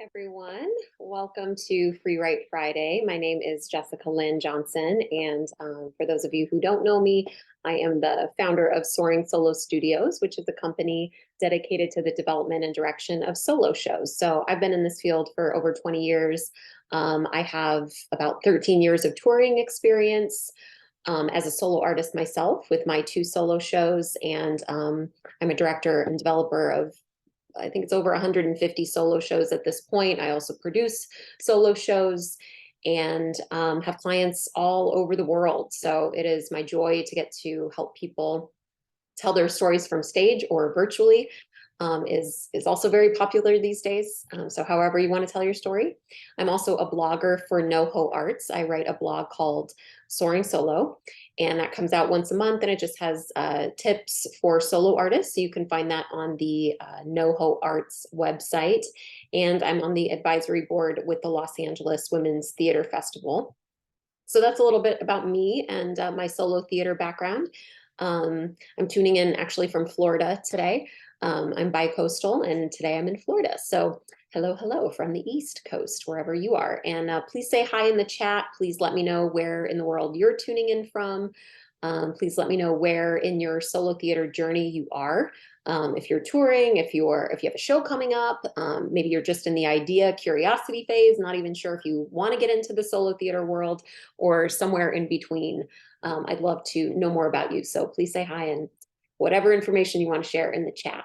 Everyone. Welcome to FREEWrite Friday. My name is Jessica Lynn Johnson, and for those of you who don't know me, I am the founder of Soaring Solo Studios, which is a company dedicated to the development and direction of solo shows. So I've been in this field for over 20 years. I have about 13 years of touring experience as a solo artist myself with my 2 solo shows, and I'm a director and developer of I think it's over 150 solo shows at this point. I also produce solo shows and have clients all over the world. So it is my joy to get to help people tell their stories from stage or virtually. Is also very popular these days. So however you want to tell your story. I'm also a blogger for NoHo Arts. I write a blog called Soaring Solo, and that comes out once a month, and it just has tips for solo artists. So you can find that on the NoHo Arts website. And I'm on the advisory board with the Los Angeles Women's Theater Festival. So that's a little bit about me and my solo theater background. I'm tuning in actually from Florida today. I'm bi-coastal, and today I'm in Florida. So hello from the East Coast, wherever you are. And please say hi in the chat. Please let me know where in the world you're tuning in from. Please let me know where in your solo theater journey you are. If you're touring, if you have a show coming up, maybe you're just in the idea, curiosity phase, not even sure if you want to get into the solo theater world, or somewhere in between. I'd love to know more about you. So please say hi and whatever information you want to share in the chat.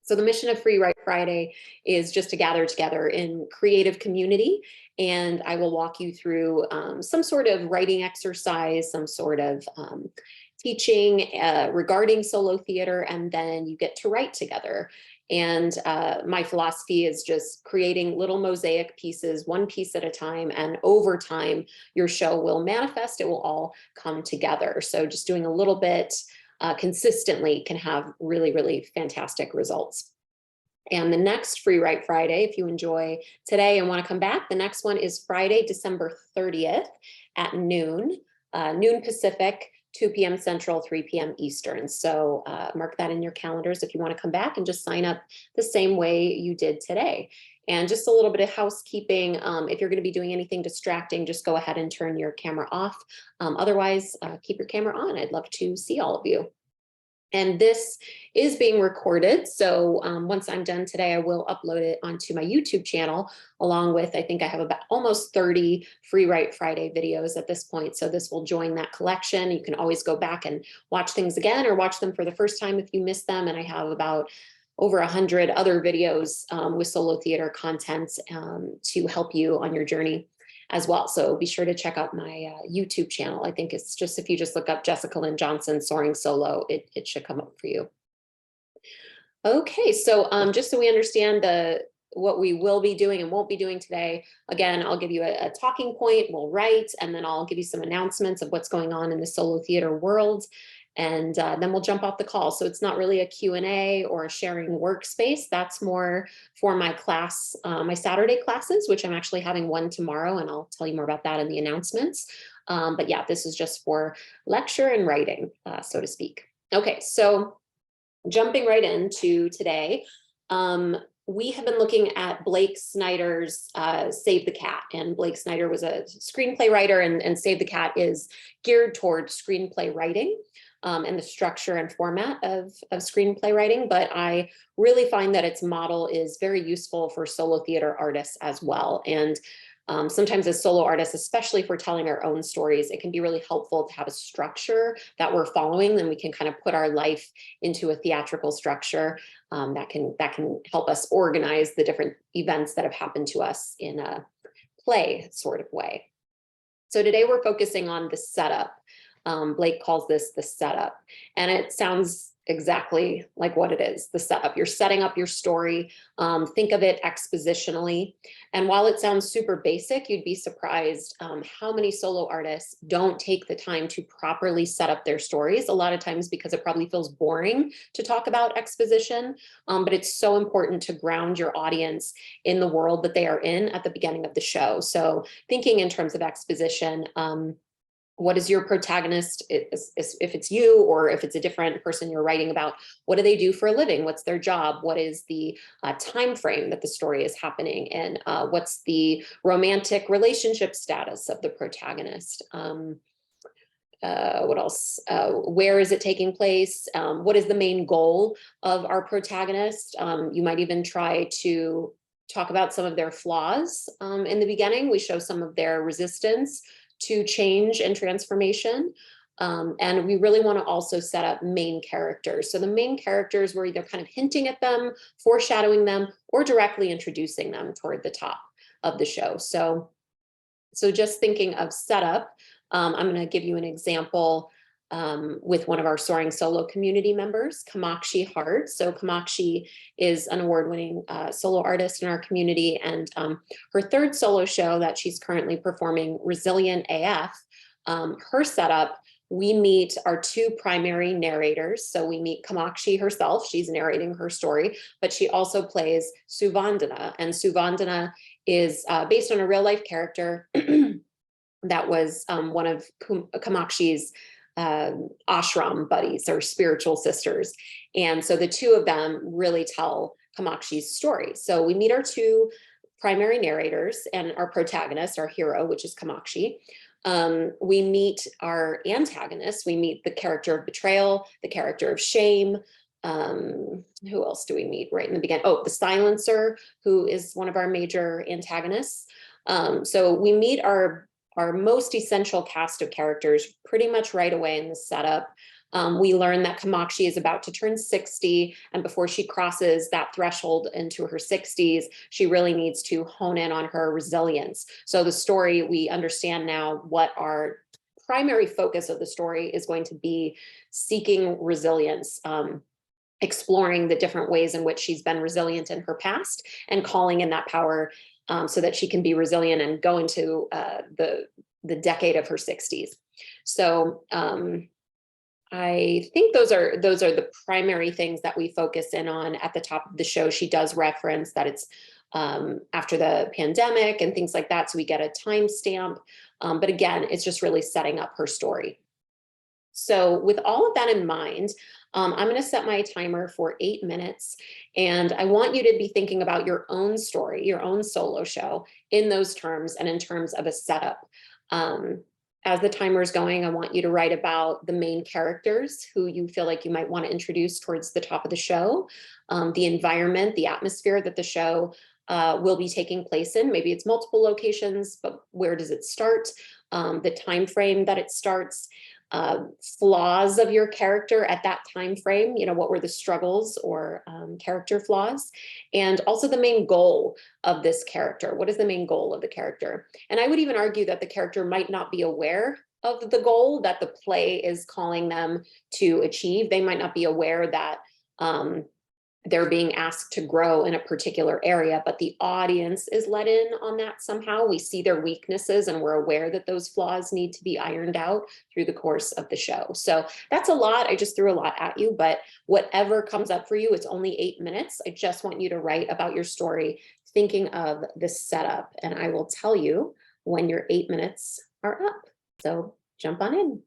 So the mission of FREEWrite Friday is just to gather together in creative community, and I will walk you through some sort of writing exercise, some sort of teaching regarding solo theater, and then you get to write together. And my philosophy is just creating little mosaic pieces, one piece at a time, and over time, your show will manifest, it will all come together. So just doing a little bit consistently can have really, really fantastic results. And the next FREEWrite Friday, if you enjoy today and want to come back, the next one is Friday, December 30th at noon Pacific, 2 p.m. Central, 3 p.m. Eastern. So mark that in your calendars if you want to come back, and just sign up the same way you did today. And just a little bit of housekeeping. If you're going to be doing anything distracting, just go ahead and turn your camera off. Otherwise, keep your camera on. I'd love to see all of you. And this is being recorded. So once I'm done today, I will upload it onto my YouTube channel, along with, I think I have about almost 30 FREEWrite Friday videos at this point. So this will join that collection. You can always go back and watch things again, or watch them for the first time if you missed them. And I have about over 100 other videos with solo theater content to help you on your journey as well. So be sure to check out my YouTube channel. I think it's just, if you just look up Jessica Lynn Johnson, Soaring Solo, it should come up for you. Okay, so just so we understand what we will be doing and won't be doing today, again, I'll give you a talking point, we'll write, and then I'll give you some announcements of what's going on in the solo theater world. And then we'll jump off the call. So it's not really a Q&A or a sharing workspace. That's more for my class, my Saturday classes, which I'm actually having one tomorrow, and I'll tell you more about that in the announcements. But yeah, this is just for lecture and writing, so to speak. Okay, so jumping right into today, we have been looking at Blake Snyder's Save the Cat. And Blake Snyder was a screenplay writer, and Save the Cat is geared towards screenplay writing. And the structure and format of screenplay writing, but I really find that its model is very useful for solo theater artists as well. And sometimes as solo artists, especially for telling our own stories, it can be really helpful to have a structure that we're following, then we can kind of put our life into a theatrical structure that can help us organize the different events that have happened to us in a play sort of way. So today we're focusing on the setup. Blake calls this the setup, and it sounds exactly like what it is, the setup. You're setting up your story. Think of it expositionally. And while it sounds super basic, you'd be surprised how many solo artists don't take the time to properly set up their stories, a lot of times because it probably feels boring to talk about exposition, but it's so important to ground your audience in the world that they are in at the beginning of the show. So thinking in terms of exposition, what is your protagonist, if it's you or if it's a different person you're writing about, what do they do for a living? What's their job? What is the time frame that the story is happening in? What's the romantic relationship status of the protagonist? What else? Where is it taking place? What is the main goal of our protagonist? You might even try to talk about some of their flaws in the beginning. We show some of their resistance to change and transformation. And we really want to also set up main characters. So the main characters, we're either kind of hinting at them, foreshadowing them, or directly introducing them toward the top of the show. So just thinking of setup, I'm going to give you an example with one of our Soaring Solo community members, Kamakshi Hart. So Kamakshi is an award-winning solo artist in our community, and her third solo show that she's currently performing, Resilient AF, her setup, we meet our two primary narrators. So we meet Kamakshi herself, she's narrating her story, but she also plays Suvandana, and Suvandana is based on a real life character that was one of Kamakshi's ashram buddies or spiritual sisters. And so the two of them really tell Kamakshi's story. So we meet our two primary narrators and our protagonist, our hero, which is Kamakshi. We meet our antagonist. We meet the character of betrayal, the character of shame. Who else do we meet right in the beginning? Oh, the silencer, who is one of our major antagonists. So we meet our most essential cast of characters pretty much right away in the setup. We learn that Kamakshi is about to turn 60, and before she crosses that threshold into her 60s, she really needs to hone in on her resilience. So the story, we understand now what our primary focus of the story is going to be: seeking resilience, exploring the different ways in which she's been resilient in her past, and calling in that power so that she can be resilient and go into the decade of her 60s. So I think those are the primary things that we focus in on at the top of the show. She does reference that it's after the pandemic and things like that, so we get a timestamp. But again, it's just really setting up her story. So with all of that in mind, I'm going to set my timer for 8 minutes, and I want you to be thinking about your own story, your own solo show in those terms and in terms of a setup. As the timer is going, I want you to write about the main characters who you feel like you might want to introduce towards the top of the show, the environment, the atmosphere that the show will be taking place in. Maybe it's multiple locations, but where does it start? The time frame that it starts. Flaws of your character at that time frame, what were the struggles or character flaws, and also the main goal of this character. What is the main goal of the character? And I would even argue that the character might not be aware of the goal that the play is calling them to achieve. They might not be aware that they're being asked to grow in a particular area, but the audience is let in on that somehow. We see their weaknesses and we're aware that those flaws need to be ironed out through the course of the show. So that's a lot. I just threw a lot at you, but whatever comes up for you, it's only 8 minutes. I just want you to write about your story, thinking of the setup, and I will tell you when your 8 minutes are up. So jump on in.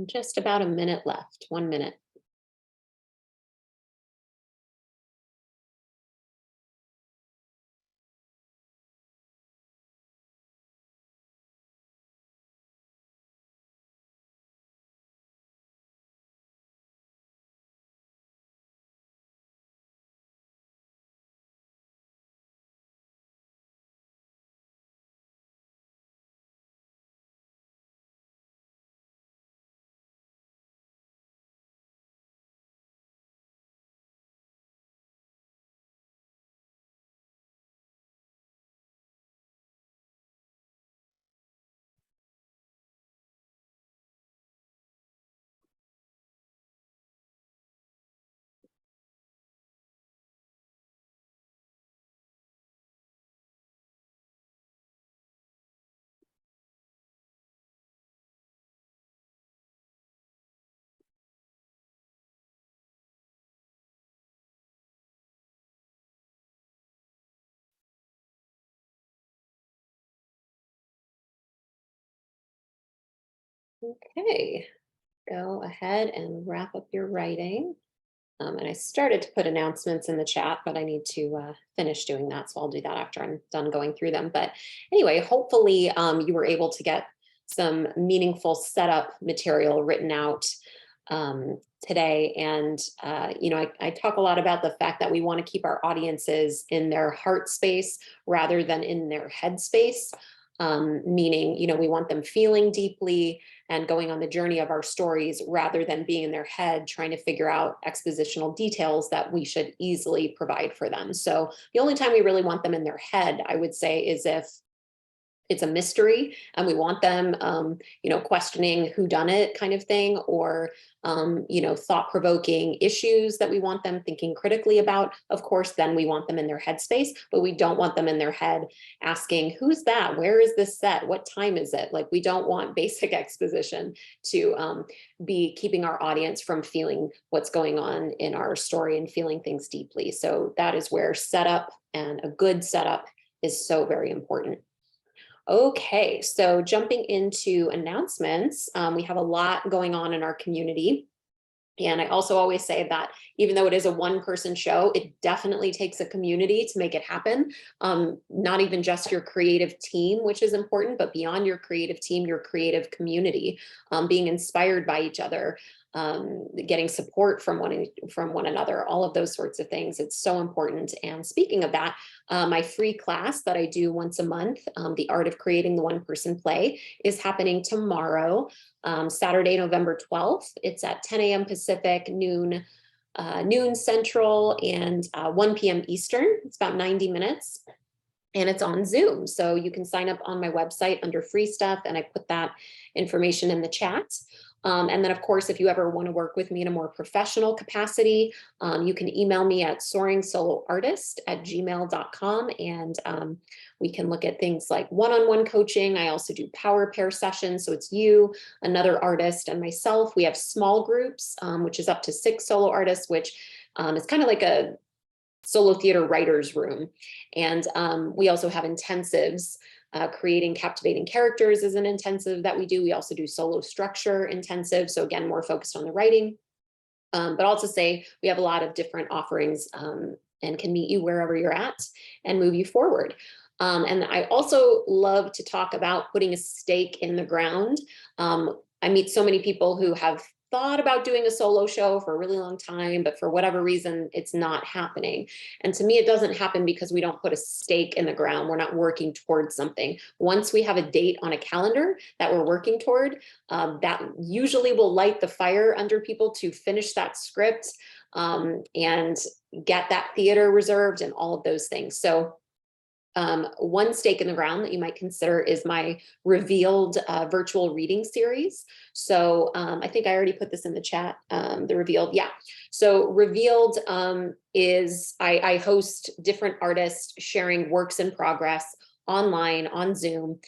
Just about a minute left, 1 minute. Okay, go ahead and wrap up your writing. And I started to put announcements in the chat, but I need to finish doing that. So I'll do that after I'm done going through them. But anyway, hopefully you were able to get some meaningful setup material written out today. And, I talk a lot about the fact that we want to keep our audiences in their heart space rather than in their head space. Meaning, we want them feeling deeply and going on the journey of our stories rather than being in their head trying to figure out expositional details that we should easily provide for them. So the only time we really want them in their head, I would say, is if it's a mystery and we want them questioning who done it kind of thing, or thought-provoking issues that we want them thinking critically about. Of course, then we want them in their headspace, but we don't want them in their head asking, who's that, where is this set, what time is it? Like, we don't want basic exposition to be keeping our audience from feeling what's going on in our story and feeling things deeply. So that is where setup, and a good setup, is so very important. Okay, so jumping into announcements, we have a lot going on in our community. And I also always say that even though it is a one-person show, it definitely takes a community to make it happen. Not even just your creative team, which is important, but beyond your creative team, your creative community, being inspired by each other, getting support from one another, all of those sorts of things. It's so important. And speaking of that, my free class that I do once a month, The Art of Creating the One-Person Play, is happening tomorrow, Saturday, November 12th. It's at 10 a.m. Pacific, noon Central, and 1 p.m. Eastern. It's about 90 minutes. And it's on Zoom. So you can sign up on my website under free stuff, and I put that information in the chat. And then, of course, if you ever want to work with me in a more professional capacity, you can email me at soaringsoloartist@gmail.com, and we can look at things like one-on-one coaching. I also do power pair sessions. So it's you, another artist, and myself. We have small groups, which is up to 6 solo artists, which is kind of like a solo theater writer's room. And we also have intensives. Creating captivating characters is an intensive that we do. We also do solo structure intensive. So again, more focused on the writing. But also say we have a lot of different offerings and can meet you wherever you're at and move you forward. And I also love to talk about putting a stake in the ground. I meet so many people who have thought about doing a solo show for a really long time, but for whatever reason, it's not happening. And to me, it doesn't happen because we don't put a stake in the ground. We're not working towards something. Once we have a date on a calendar that we're working toward, that usually will light the fire under people to finish that script and get that theater reserved and all of those things. So one stake in the ground that you might consider is my Revealed virtual reading series. So I think I already put this in the chat, the Revealed, yeah. So Revealed is, I host different artists sharing works in progress online on Zoom.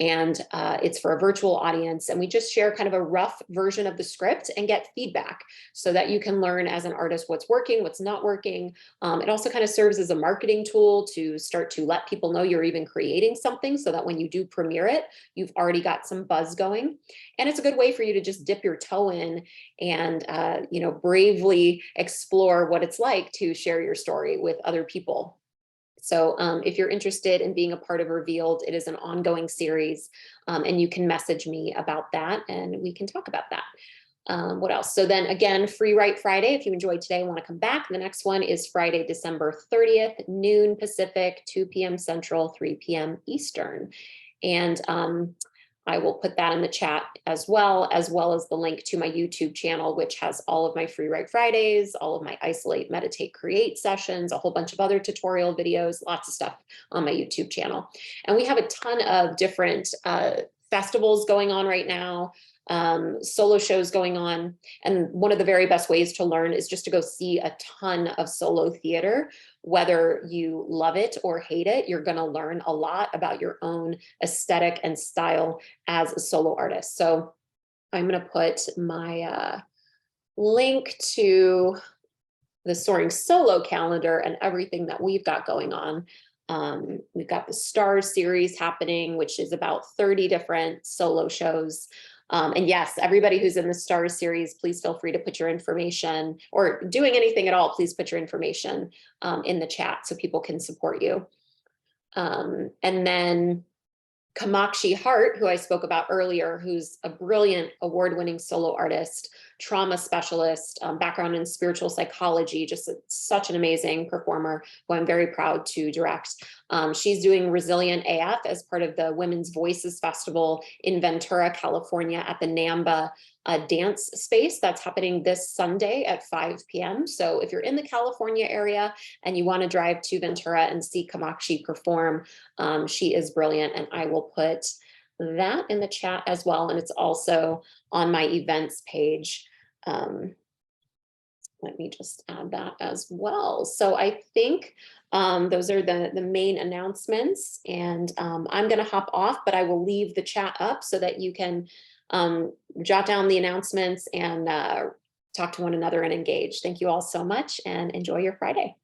and it's for a virtual audience. And we just share kind of a rough version of the script and get feedback so that you can learn as an artist what's working, what's not working. It also kind of serves as a marketing tool to start to let people know you're even creating something so that when you do premiere it, you've already got some buzz going. And it's a good way for you to just dip your toe in and bravely explore what it's like to share your story with other people. So if you're interested in being a part of Revealed, it is an ongoing series, and you can message me about that and we can talk about that. What else? So then again, FREEWrite Friday, if you enjoyed today and want to come back, the next one is Friday, December 30th, noon Pacific, 2 p.m. Central, 3 p.m. Eastern. And I will put that in the chat as well as the link to my YouTube channel, which has all of my FREEWrite Fridays, all of my Isolate, Meditate, Create sessions, a whole bunch of other tutorial videos, lots of stuff on my YouTube channel. And we have a ton of different festivals going on right now, solo shows going on. And one of the very best ways to learn is just to go see a ton of solo theater. Whether you love it or hate it, you're going to learn a lot about your own aesthetic and style as a solo artist. So I'm going to put my link to the Soaring Solo calendar and everything that we've got going on. We've got the Stars series happening, which is about 30 different solo shows. And yes, everybody who's in the Stars series, please feel free to put your information, or doing anything at all, please put your information in the chat so people can support you. And then Kamakshi Hart, who I spoke about earlier, who's a brilliant award-winning solo artist, trauma specialist, background in spiritual psychology, just such an amazing performer who I'm very proud to direct. She's doing Resilient AF as part of the Women's Voices Festival in Ventura, California at the NAMBA dance space that's happening this Sunday at 5 p.m. So if you're in the California area and you want to drive to Ventura and see Kamakshi perform, she is brilliant, and I will put that in the chat as well. And it's also on my events page. Let me just add that as well. So I think those are the main announcements, and I'm going to hop off, but I will leave the chat up so that you can jot down the announcements and talk to one another and engage. Thank you all so much, and enjoy your Friday.